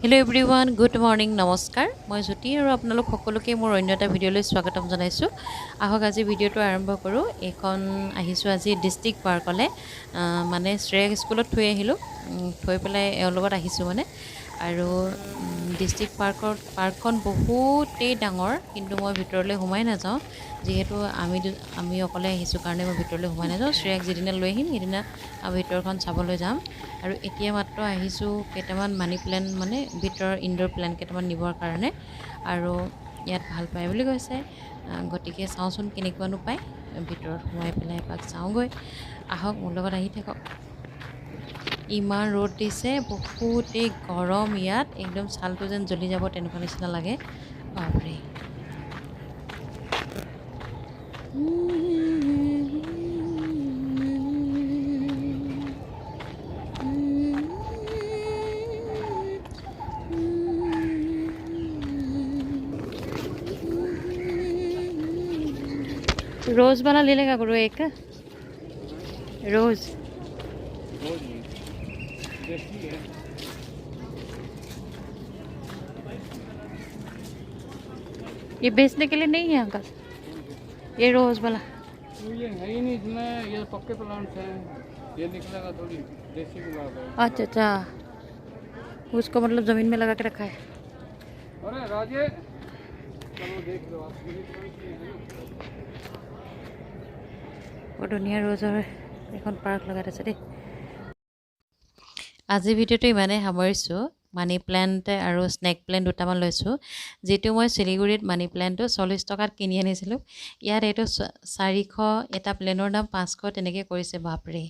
Hello' everyone, good morning, নমস্কাৰ। মই জ্যোতি আৰু আপোনালোক সকলোকে মোৰ অন্য এটা ভিডিঅ'লৈ স্বাগতম জনাইছোঁ। আহক আজি ভিডিঅ'টো আৰম্ভ কৰোঁ। এইখন আহিছোঁ আজি ডিষ্ট্ৰিক্ট পাৰ্কলৈ, মানে শ্ৰেয়ক স্কুলত থৈ আহিলোঁ, থৈ পেলাই এওঁৰ লগত আহিছোঁ মানে। আৰু ডিষ্ট্ৰিক্ট পাৰ্কখন বহুতেই ডাঙৰ, কিন্তু মই ভিতৰলৈ সোমাই নাযাওঁ, যিহেতু আমি অকলে আহিছোঁ কাৰণে মই ভিতৰলৈ সোমাই নাযাওঁ। শ্ৰেয়ক যিদিনা লৈ আহিম সেইদিনা ভিতৰখন চাবলৈ যাম। আৰু এতিয়া মাত্ৰ আহিছোঁ কেইটামান মানি প্লেণ্ট, মানে ভিতৰৰ ইনডোৰ প্লেণ্ট কেইটামান নিবৰ কাৰণে, আৰু ইয়াত ভাল পায় বুলি কৈছে। গতিকে চাওঁচোন কেনেকুৱানো পায়, ভিতৰত সোমাই পেলাই এপাক চাওঁগৈ। আহক মোৰ লগত আহি থাকক। ইমান ৰ'দ দিছে, বহুতেই গৰম ইয়াত, একদম ছালটো যেন জ্বলি যাব তেনেকুৱা নিচিনা লাগে। বাপৰে। रोज वाला ले लेगा गुरु एक रोज। ये बेचने के लिए नहीं है अंकल, ये रोज वाला। ये है ही नहीं इसमें, ये पक्के प्लांट्स हैं, ये निकलेगा थोड़ी देसी गुलाब है। अच्छा अच्छा, उसको मतलब ज़मीन में लगा के रखा है। अरे राजे, चलो देख लो आप। বৰ ধুনীয়া ৰ'জৰ এখন পাৰ্ক লগাই আছে দেই। আজিৰ ভিডিঅ'টো ইমানেই সামৰিছোঁ। মানি প্লেণ্ট আৰু স্নেক প্লেণ্ট দুটামান লৈছোঁ, যিটো মই শিলিগুৰিত মানি প্লেণ্টটো 40 টকাত কিনি আনিছিলোঁ। ইয়াত এইটো 400, এটা প্লেনৰ দাম 500 তেনেকৈ কৰিছে। বাপৰে।